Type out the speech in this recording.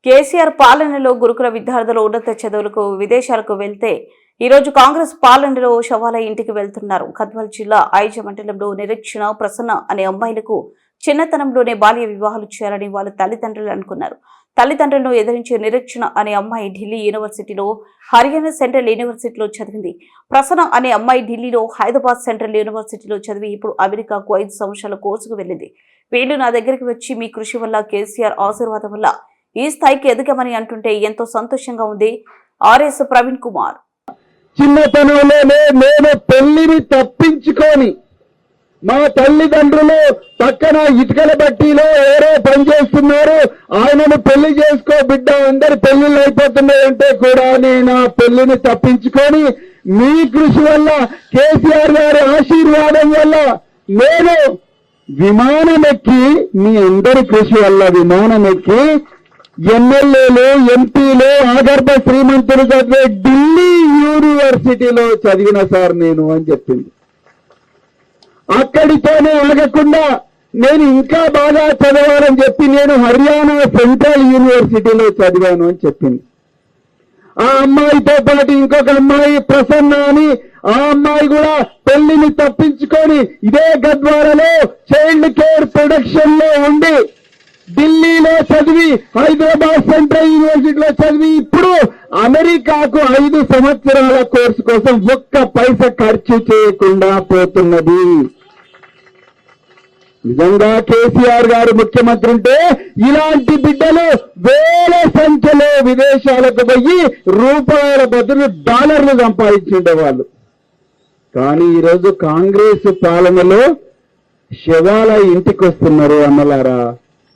కేసీఆర్ పాలనలో గురుకుల విద్యార్థులు ఉన్నత చదువులకు విదేశాలకు వెళ్తే ఈరోజు కాంగ్రెస్ పాలనలో శవాల ఇంటికి వెళ్తున్నారు. గద్వాల్ జిల్లా ఐజ మండలంలో నిరీక్షణ ప్రసన్న అనే అమ్మాయిలకు చిన్నతనంలోనే బాల్య వివాహాలు చేయాలని వాళ్ళ తల్లిదండ్రులు అనుకున్నారు. తల్లిదండ్రులను ఎదిరించే నిరీక్షణ అనే అమ్మాయి ఢిల్లీ యూనివర్సిటీలో, హర్యానా సెంట్రల్ యూనివర్సిటీలో చదివింది. ప్రసన్న అనే అమ్మాయి ఢిల్లీలో, హైదరాబాద్ సెంట్రల్ యూనివర్సిటీలో చదివి ఇప్పుడు అమెరికాకు 5 సంవత్సరాల కోర్సుకు వెళ్ళింది. వీళ్ళు నా దగ్గరికి వచ్చి మీ కృషి వల్ల, కేసీఆర్ ఆశీర్వాదం వల్ల ఈ స్థాయికి ఎదగమని అంటుంటే ఎంతో సంతోషంగా ఉంది. ఆర్ఎస్ ప్రవీణ్ కుమార్. చిన్నతనంలోనే నేను పెళ్లిని తప్పించుకొని మా తల్లిదండ్రులు పక్కన ఇటుకల బట్టీలో ఎవరో పనిచేస్తున్నారు, ఆయనను పెళ్లి చేసుకో బిడ్డ, అందరి పెళ్లిళ్ళు అయిపోతున్నాయంటే కూడా నేను ఆ పెళ్లిని తప్పించుకొని మీ కృషి వల్ల, కేసీఆర్ గారి ఆశీర్వాదం వల్ల నేను విమానం ఎక్కి, మీ అందరి కృషి వల్ల విమానం ఎక్కి ఎమ్మెల్యేలు, ఎంపీలు, ఆగర్భ శ్రీమంతులు చదివే ఢిల్లీ యూనివర్సిటీలో చదివిన సార్ నేను అని చెప్పింది. అక్కడితోనే ఆగకుండా నేను ఇంకా బాగా చదవాలని చెప్పి నేను హర్యానా సెంట్రల్ యూనివర్సిటీలో చదివాను అని చెప్పింది. ఆ అమ్మాయితో పాటు ఇంకొక అమ్మాయి ప్రసన్న అని, ఆ అమ్మాయి కూడా పెళ్లిని తప్పించుకొని ఇదే గద్వాలలో చైల్డ్ కేర్ ప్రొడక్షన్ లో ఉండి ఢిల్లీలో చదివి, హైదరాబాద్ సెంట్రల్ యూనివర్సిటీలో చదివి ఇప్పుడు అమెరికాకు 5 సంవత్సరాల కోర్సు కోసం ఒక్క పైసా ఖర్చు చేయకుండా పోతున్నది. నిజంగా కేసీఆర్ గారు ముఖ్యమంత్రి ఉంటే ఇలాంటి బిడ్డలు వేల సంఖ్యలో విదేశాలకు పోయి రూపాయల బదులు డాలర్లు సంపాదించుండేవాళ్ళు. కానీ ఈరోజు కాంగ్రెస్ పాలనలో శవాల ఇంటికి వస్తున్నారు అన్నలారా.